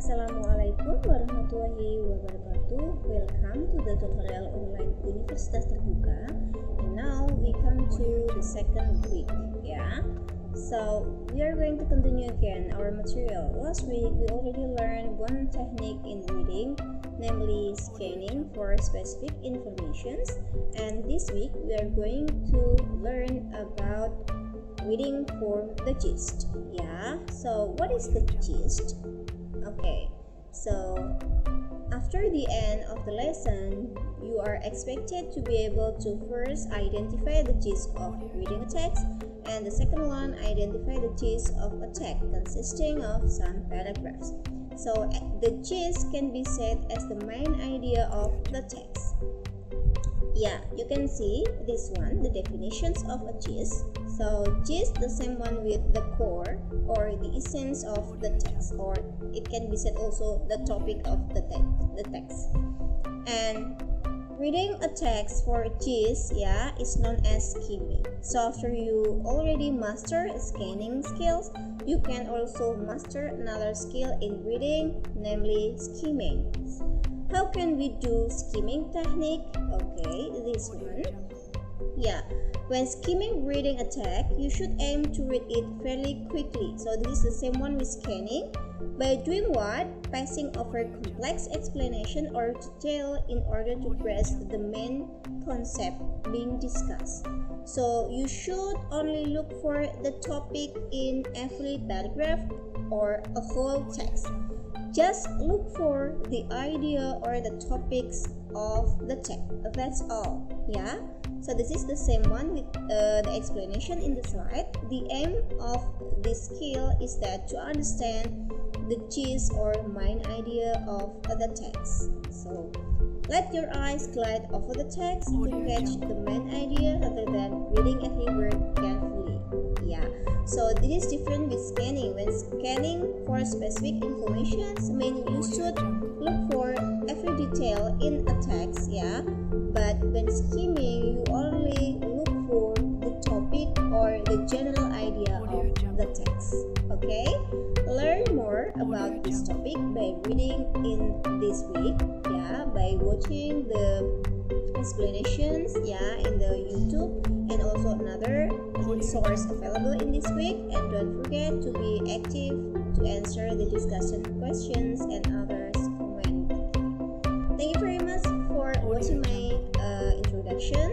Assalamualaikum warahmatullahi wabarakatuh. Welcome to the tutorial online Universitas Terbuka. And now we come to the second week. So we are going to continue again our material. Last week we already learned one technique in reading, namely scanning for specific informations. And this week we are going to learn about reading for the gist. So what is the gist? Okay, so after the end of the lesson, you are expected to be able to first identify the gist of reading a text, and the second one, identify the gist of a text consisting of some paragraphs. So the gist can be said as the main idea of the text. You can see this one, the definitions of a gist. So gist, the same one with the core or the essence of the text, or it can be said also the topic of the text. And reading a text for gist is known as skimming. So after you already master scanning skills, you can also master another skill in reading, namely skimming. How can we do skimming technique? Okay, this one. When skimming reading a text, you should aim to read it fairly quickly. So this is the same one with scanning. By doing what? Passing over complex explanation or detail in order to grasp the main concept being discussed. So you should only look for the topic in every paragraph or a whole text. Just look for the idea or the topics of the text. That's all. So this is the same one with the explanation in the slide. The aim of this skill is that to understand the gist or main idea of the text. So let your eyes glide over the text to catch the main idea rather than reading every word carefully. So this is different with scanning. When scanning for specific information, you should look for every detail in a text, but when skimming, you only look for the topic or the general idea of the text. Okay, learn more about this topic by reading in this week, by watching the explanations in the YouTube, and also another source available in this week. And don't forget to be active to answer the discussion questions and others comment. Thank you very much for watching my introduction.